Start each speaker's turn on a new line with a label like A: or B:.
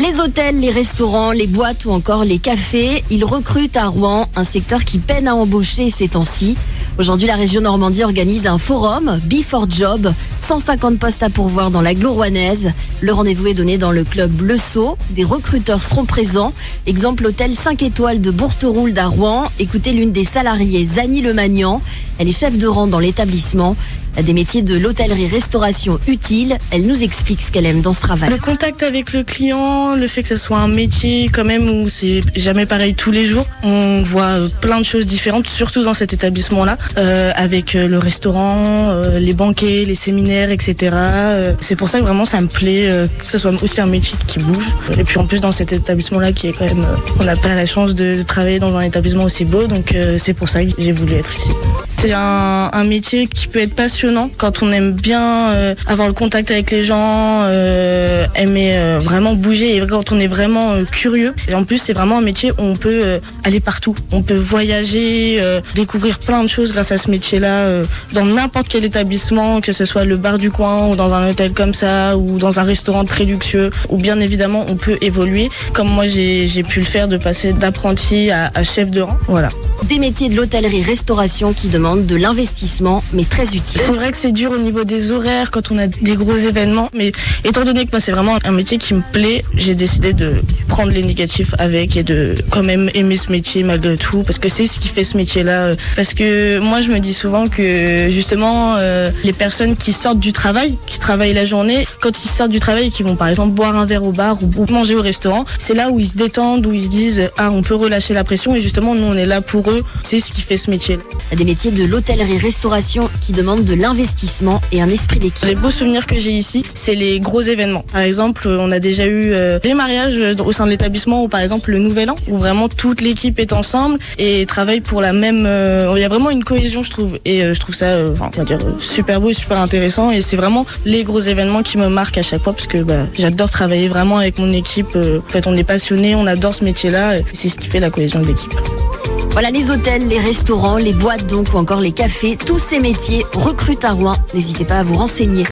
A: Les hôtels, les restaurants, les boîtes ou encore les cafés, ils recrutent à Rouen, un secteur qui peine à embaucher ces temps-ci. Aujourd'hui, la région Normandie organise un forum, Before Job, 150 postes à pourvoir dans l'agglo rouennaise. Le rendez-vous est donné dans le club Le Sceau. Des recruteurs seront présents. Exemple, l'hôtel 5 étoiles de Bourteroulde à Rouen. Écoutez l'une des salariées, Zani Lemagnan. Elle est chef de rang dans l'établissement. Des métiers de l'hôtellerie-restauration utiles. Elle nous explique ce qu'elle aime dans ce travail.
B: Le contact avec le client, le fait que ce soit un métier quand même où c'est jamais pareil tous les jours. On voit plein de choses différentes, surtout dans cet établissement-là, avec le restaurant, les banquets, les séminaires, etc. C'est pour ça que vraiment ça me plaît que ce soit aussi un métier qui bouge. Et puis en plus dans cet établissement-là qui est quand même, on n'a pas la chance de travailler dans un établissement aussi beau, donc c'est pour ça que j'ai voulu être ici. C'est un métier qui peut être passionnant quand on aime bien avoir le contact avec les gens, aimer vraiment bouger et quand on est vraiment curieux. Et en plus, c'est vraiment un métier où on peut aller partout. On peut voyager, découvrir plein de choses grâce à ce métier-là dans n'importe quel établissement, que ce soit le bar du coin ou dans un hôtel comme ça ou dans un restaurant très luxueux. Ou bien évidemment, on peut évoluer comme moi j'ai pu le faire de passer d'apprenti à chef de rang. Voilà.
A: Des métiers de l'hôtellerie-restauration qui demandent de l'investissement, mais très utile.
B: C'est vrai que c'est dur au niveau des horaires quand on a des gros événements, mais étant donné que moi c'est vraiment un métier qui me plaît, j'ai décidé de prendre les négatifs avec et de quand même aimer ce métier malgré tout, parce que c'est ce qui fait ce métier-là. Parce que moi je me dis souvent que justement les personnes qui sortent du travail, qui travaillent la journée, quand ils sortent du travail et qui vont par exemple boire un verre au bar ou manger au restaurant, c'est là où ils se détendent, où ils se disent ah on peut relâcher la pression et justement nous on est là pour eux, c'est ce qui fait ce métier.
A: Des métiers de l'hôtellerie-restauration qui demandent de l'investissement et un esprit d'équipe.
B: Les beaux souvenirs que j'ai ici, c'est les gros événements. Par exemple, on a déjà eu des mariages au sein de l'établissement ou par exemple le Nouvel An, où vraiment toute l'équipe est ensemble et travaille pour la même... il y a vraiment une cohésion, je trouve. Et je trouve ça super beau et super intéressant. Et c'est vraiment les gros événements qui me marquent à chaque fois parce que j'adore travailler vraiment avec mon équipe. En fait, on est passionnés, on adore ce métier-là. Et c'est ce qui fait la cohésion de l'équipe.
A: Voilà, les hôtels, les restaurants, les boîtes donc ou encore les cafés, tous ces métiers recrutent à Rouen. N'hésitez pas à vous renseigner.